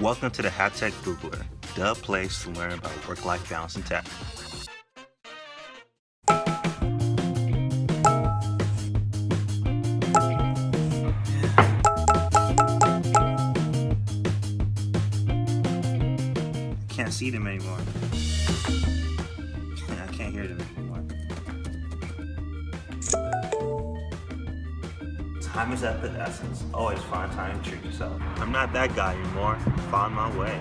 Welcome to the HatTech Googler, the place to learn about work-life balance in tech. Can't see them anymore. I can't hear them anymore. Time is of the essence. Always find time to treat yourself. I'm not that guy anymore. Found my way.